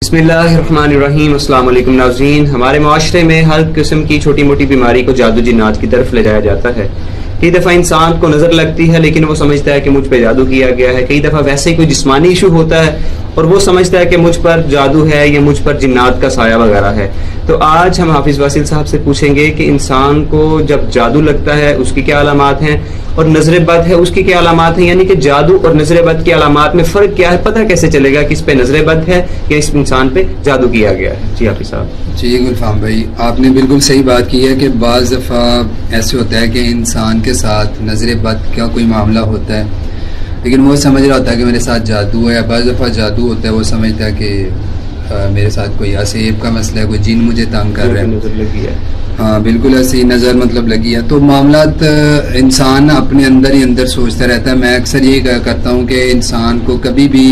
बिस्मिल्लाहिर्रहमानिर्रहीम। अस्सलाम वालेकुम नाज़रीन। हमारे माशरे में हर किस्म की छोटी मोटी बीमारी को जादू जिन्नात की तरफ ले जाया जाता है। कई दफ़ा इंसान को नज़र लगती है लेकिन वो समझता है कि मुझ पे जादू किया गया है। कई दफ़ा वैसे ही कोई जिस्मानी इशू होता है और वो समझता है कि मुझ पर जादू है या मुझ पर जिन्नात का साया वगैरह है। तो आज हम हाफिज वासिल साहब से पूछेंगे कि इंसान को जब जादू लगता है उसकी क्या अलामात हैं और नजर बद है उसकी क्या अलामात हैं, यानी कि जादू और नजर बद की अलामात में फ़र्क क्या है, पता कैसे चलेगा कि इस पे नजर बद है या इस इंसान पे जादू किया गया है। जी हाफिज साहब। जी गुलफाम भाई, आपने बिल्कुल सही बात की है कि बाज़ दफ़ा ऐसे होता है कि इंसान के साथ नजर बद का कोई मामला होता है लेकिन वो समझ रहा होता है कि मेरे साथ जादू है, या बाज़ दफ़ा जादू होता है वो समझता है कि मेरे साथ कोई असेब का मसला है, कोई जिन मुझे तंग कर रहा है, नजर लगी है। हाँ बिल्कुल ऐसी नज़र मतलब लगी है। तो मामलात इंसान अपने अंदर ही अंदर सोचता रहता है। मैं अक्सर यही करता हूँ कि इंसान को कभी भी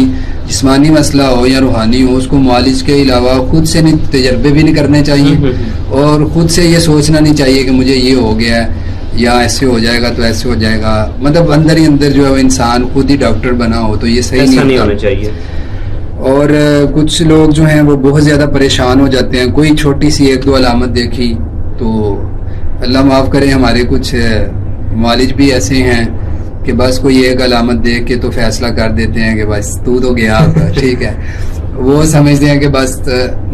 जिस्मानी मसला हो या रूहानी हो उसको मालिश के अलावा खुद से नहीं तजर्बे भी नहीं करने चाहिए और ख़ुद से ये सोचना नहीं चाहिए कि मुझे ये हो गया है या ऐसे हो जाएगा तो ऐसे हो जाएगा। मतलब अंदर ही अंदर जो है इंसान खुद ही डॉक्टर बना हो तो ये सही नहीं होना चाहिए। और कुछ लोग जो हैं वो बहुत ज़्यादा परेशान हो जाते हैं। कोई छोटी सी एक दो अलामत देखी तो अल्लाह माफ़ करे, हमारे कुछ मालिज भी ऐसे हैं कि बस कोई एक अलामत देख के तो फैसला कर देते हैं कि बस तू तो गया ठीक है। वो समझते हैं कि बस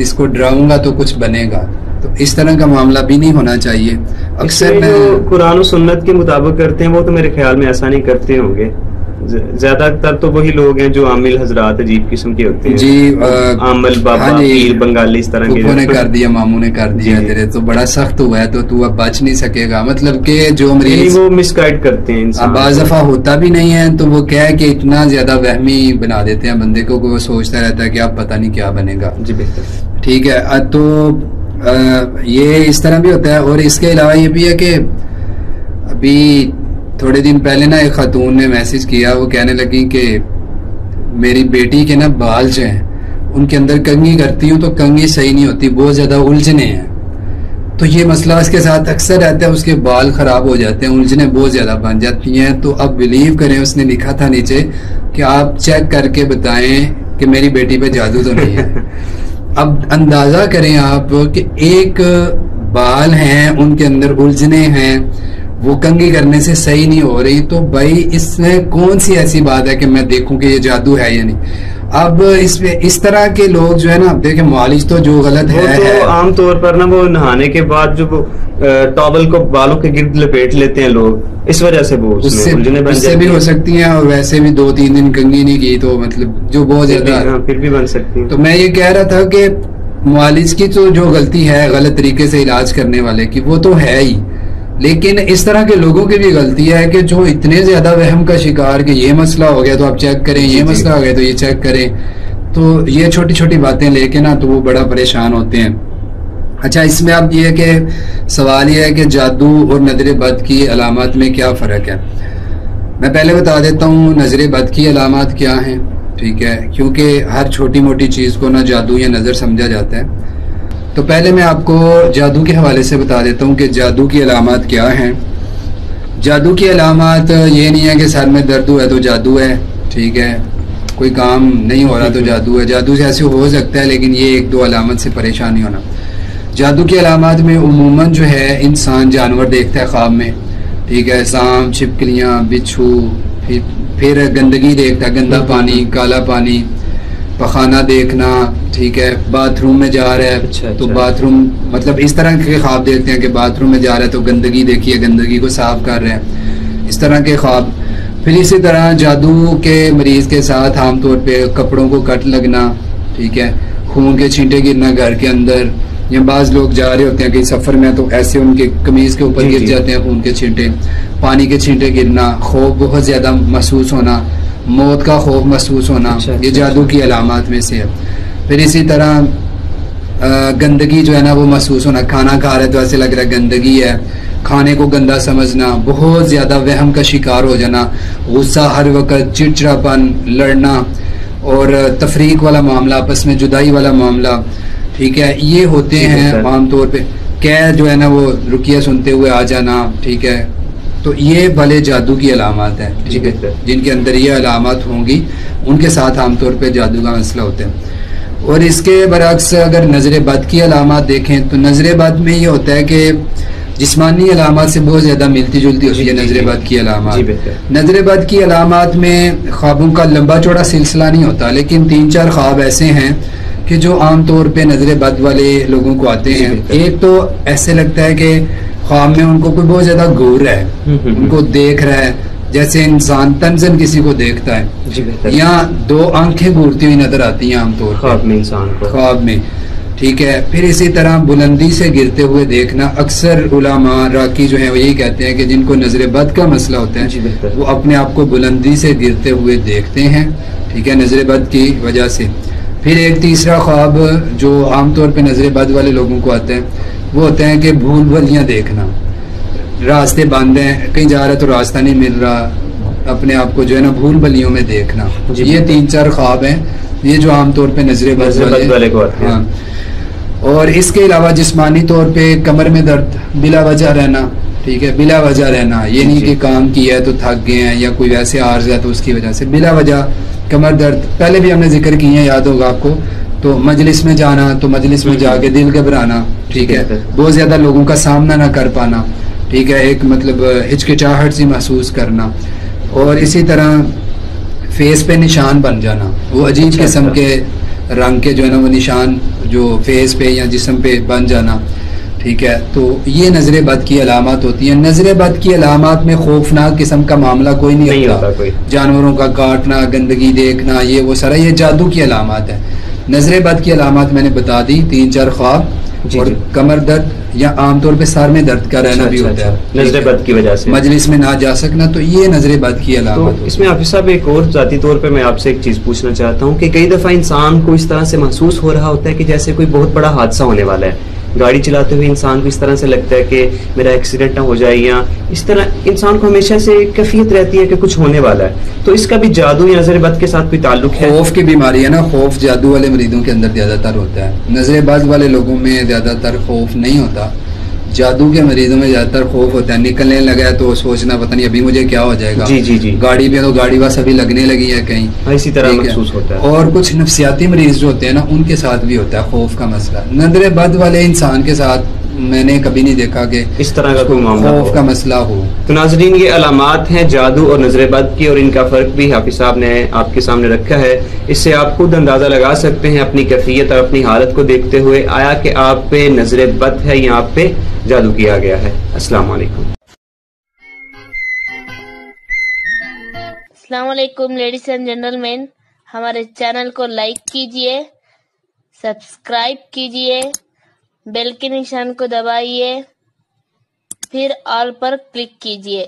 इसको डराऊंगा तो कुछ बनेगा, तो इस तरह का मामला भी नहीं होना चाहिए। अक्सर जो कुरान और सुन्नत के मुताबिक करते हैं वो तो मेरे ख्याल में ऐसा नहीं करते होंगे। ज्यादातर तो वही लोग हैं जो आमिल हजरात अजीब किस्म के होते हैं। जी आमिल बाबा पीर बंगाली इस तरह के ने कर दिया, मामू ने कर दिया तेरे तो बड़ा सख्त हुआ है तो तू अब बच नहीं सकेगा। मतलब कि जो मरीज वो मिसगाइड करते हैं, बाज़ दफा होता भी नहीं है तो वो क्या है कि इतना ज्यादा वहमी बना देते हैं बंदे को, वो सोचता रहता है कि अब पता नहीं क्या बनेगा। जी बिल्कुल ठीक है। तो ये इस तरह भी होता है। और इसके अलावा ये भी है कि अभी थोड़े दिन पहले ना एक खातून ने मैसेज किया, वो कहने लगी कि मेरी बेटी के ना बाल जो हैं उनके अंदर कंघी करती हूँ तो कंघी सही नहीं होती, बहुत ज़्यादा उलझने हैं। तो ये मसला उसके साथ अक्सर रहता है, उसके बाल ख़राब हो जाते हैं, उलझने बहुत ज़्यादा बन जाती हैं। तो अब बिलीव करें उसने लिखा था नीचे कि आप चेक करके बताएं कि मेरी बेटी पे जादू तो नहीं है। अब अंदाज़ा करें आप कि एक बाल हैं उनके अंदर उलझने हैं, वो कंघी करने से सही नहीं हो रही, तो भाई इसमें कौन सी ऐसी बात है कि मैं देखूं कि ये जादू है या नहीं। अब इसमें इस तरह के लोग जो है ना, देखें मालिश तो जो गलत है आम तौर पर ना वो नहाने के बाद जो टॉवल को बालों के गिर्द लपेट लेते हैं लोग, इस वजह से वो उससे भी हो सकती हैं। और वैसे भी 2-3 दिन कंघी नहीं की तो मतलब जो बहुत ज्यादा फिर भी बन सकती है। तो मैं ये कह रहा था कि मालिश की तो जो गलती है गलत तरीके से इलाज करने वाले की वो तो है ही, लेकिन इस तरह के लोगों की भी गलती है कि जो इतने ज्यादा वहम का शिकार कि ये मसला हो गया तो आप चेक करें, ये मसला हो गया तो ये चेक करें, तो ये छोटी छोटी बातें लेके ना तो वो बड़ा परेशान होते हैं। अच्छा, इसमें अब ये कि सवाल ये है कि जादू और नजर बद की अलामत में क्या फ़र्क है। मैं पहले बता देता हूँ नजर बद की अलामत क्या हैं, ठीक है, क्योंकि हर छोटी मोटी चीज़ को ना जादू या नज़र समझा जाता है। तो पहले मैं आपको जादू के हवाले से बता देता हूँ कि जादू की अलामत क्या हैं। जादू की अलामत ये नहीं है कि सर में दर्द हुआ है तो जादू है, ठीक है, कोई काम नहीं हो रहा तो जादू है। जादू से ऐसे हो सकता है लेकिन ये एक दो अलामत से परेशान नहीं होना। जादू की अलामत में उमूमन जो है इंसान जानवर देखता है ख्वाब में, ठीक है, सांप, छिपकलियाँ, बिच्छू, फिर गंदगी देखता है, गंदा पानी, काला पानी, पखाना देखना, ठीक है, बाथरूम में जा रहा है तो बाथरूम मतलब इस तरह के ख्वाब देखते हैं कि बाथरूम में जा रहा है तो गंदगी देखिए, गंदगी को साफ कर रहे हैं, इस तरह के ख्वाब। फिर इसी तरह जादू के मरीज के साथ आमतौर पे कपड़ों को कट लगना, ठीक है, खून के छींटे गिरना घर के अंदर, या बाज़ लोग जा रहे होते हैं कि सफ़र में तो ऐसे उनके कमीज़ के ऊपर गिर जाते हैं खून के छींटे, पानी के छींटे गिरना, खौफ बहुत ज़्यादा महसूस होना, मौत का खौफ महसूस होना, ये जादू की अलामत में से है। फिर इसी तरह गंदगी जो है ना वो महसूस होना, खाना खा रहे तो ऐसे लग रहा है गंदगी है, खाने को गंदा समझना, बहुत ज़्यादा वहम का शिकार हो जाना, गुस्सा हर वक्त, चिड़चिड़ापन, लड़ना और तफरीक वाला मामला, आपस में जुदाई वाला मामला, ठीक है, ये होते हैं आमतौर पे। कैद जो है ना वो रुकिया सुनते हुए आ जाना, ठीक है, तो ये भले जादू की अलामत है, ठीक है, जिनके अंदर ये अलामत होंगी उनके साथ आमतौर पे जादू का मसला होता है। اور اس کے برعکس اگر نظر بد کی علامات دیکھیں تو نظر بد میں یہ ہوتا ہے کہ جسمانی علامات سے بہت زیادہ ملتی جلتی ہوتی ہے نظر بد کی علامات. نظر بد کی علامات میں خوابوں کا لمبا چوڑا سلسلہ نہیں ہوتا، لیکن 3-4 خواب ایسے ہیں کہ جو عام طور پہ نظر بد والے لوگوں کو آتے ہیں. ایک تو ایسے لگتا ہے کہ خواب میں ان کو کوئی بہت زیادہ گور ہے، ان کو دیکھ رہا ہے جیسے انسان تنزن کسی کو دیکھتا ہے، یا 2 آنکھیں گورتی ہوئی نظر آتی ہیں عام طور خواب میں انسان کو، خواب میں. ٹھیک ہے. پھر اسی طرح بلندی سے گرتے ہوئے دیکھنا. اکثر علماء راکی جو ہیں وہ یہی کہتے ہیں کہ جن کو نظر بد کا مسئلہ ہوتا ہے وہ اپنے آپ کو بلندی سے گرتے ہوئے دیکھتے ہیں. ٹھیک ہے، نظر بد کی وجہ سے. پھر ایک تیسرا خواب جو عام طور پہ نظر بد والے لوگوں کو آتے ہیں وہ ہوتے ہیں کہ بھول بھلیاں دیکھنا. راستے بند ہیں، کہیں جا رہا تو راستہ نہیں مل رہا، اپنے آپ کو جو ہے نا بھول بھلیوں میں دیکھنا. یہ 3-4 خواب ہیں یہ جو عام طور پہ نظر بد والے کو آتے ہیں. اور اس کے علاوہ جسمانی طور پہ کمر میں درد بلا وجہ رہنا. ٹھیک ہے، بلا وجہ رہنا، یہ نہیں کہ کام کیا ہے تو تھک گئے ہیں یا کوئی ویسے عارض ہے تو اس کی وجہ سے بلا وجہ کمر درد. پہلے بھی ہم نے ذکر کی ہے، یاد ہوگا آپ کو. تو مجلس میں جانا تو مجلس میں جا کے دل گھبرانا. ٹھیک ہے، بہت زیادہ لوگوں کا سامنا نہ کر پانا. ٹھیک ہے، ایک مطلب ہچکچاہٹ سی محسوس کرنا. اور اسی طرح فیس پہ نشان بن جانا، وہ عجیب قسم کے رنگ کے جو ہے نا وہ نشان جو فیس پہ یا جسم پہ بن جانا. ٹھیک ہے، تو یہ نظر بد کی علامات ہوتی ہیں. نظر بد کی علامات میں خوفناک قسم کا معاملہ کوئی نہیں ہوتا. جانوروں کا کاٹنا، گندگی دیکھنا، یہ وہ سارا یہ جادو کی علامات ہے. نظر بد کی علامات میں نے بتا دی، 3-4 خواب اور کمر درد یا عام طور پہ سر میں درد کا رہنا بھی ہوتا ہے نظر بد کی وجہ سے، مجلس میں نہ جا سکنا. تو یہ نظر بد کی علامات. اس میں حافظ صاحب ایک اور ذاتی طور پہ میں آپ سے ایک چیز پوچھنا چاہتا ہوں کہ کئی دفعہ انسان کو اس طرح سے محسوس ہو رہا ہوتا ہے کہ جیسے کوئی بہت بڑا حادثہ ہونے والا ہے. گاڑی چلاتے ہوئے انسان کو اس طرح سے لگتا ہے کہ میرا ایکسیڈنٹ نہ ہو جائے، یا اس طرح انسان کو ہمیشہ سے کیفیت رہتی ہے کہ کچھ ہونے والا ہے. تو اس کا بھی جادو یا نظر بد کے ساتھ کوئی تعلق ہے؟ خوف کی بیماری ہے نا، خوف جادو والے مریضوں کے اندر زیادہ تر ہوتا ہے. نظر بد والے لوگوں میں زیادہ تر خوف نہیں ہوتا. جادو کے مریضوں میں زیادہ تر خوف ہوتا ہے. نکلنے لگا ہے تو سوچنا پتہ نہیں ابھی مجھے کیا ہو جائے گا. جی گاڑی پہ تو گاڑی بس ابھی لگنے لگی ہے کہیں، اسی طرح محسوس ہوتا ہے. اور کچھ نفسیاتی مریض جو ہوتے ہیں نا ان کے ساتھ بھی ہوتا ہے خوف کا مسئلہ. نظر بد والے انسان کے ساتھ میں نے کبھی نہیں دیکھا کہ اس طرح کا کوئی معاملہ خوف کا مسئلہ ہو. تو ناظرین، یہ علامات ہیں جادو اور نظر بد کی، اور ان کا فرق بھی حافظ صاحب نے آپ کے سامنے رکھا ہے. اس سے آپ خود اندازہ لگا سکتے ہیں اپنی کیفیت اور اپنی حالت کو دیکھتے ہوئے آیا کہ آپ پہ نظر بد ہے یا آپ پہ جادو کیا گیا ہے. السلام علیکم. السلام علیکم لیڈیز اینڈ جنٹل مین. ہمارے چینل کو لائک کیجئے، سبسکرائب کیجئے، بیل کے نشان کو دبائیے، پھر آل پر کلک کیجئے.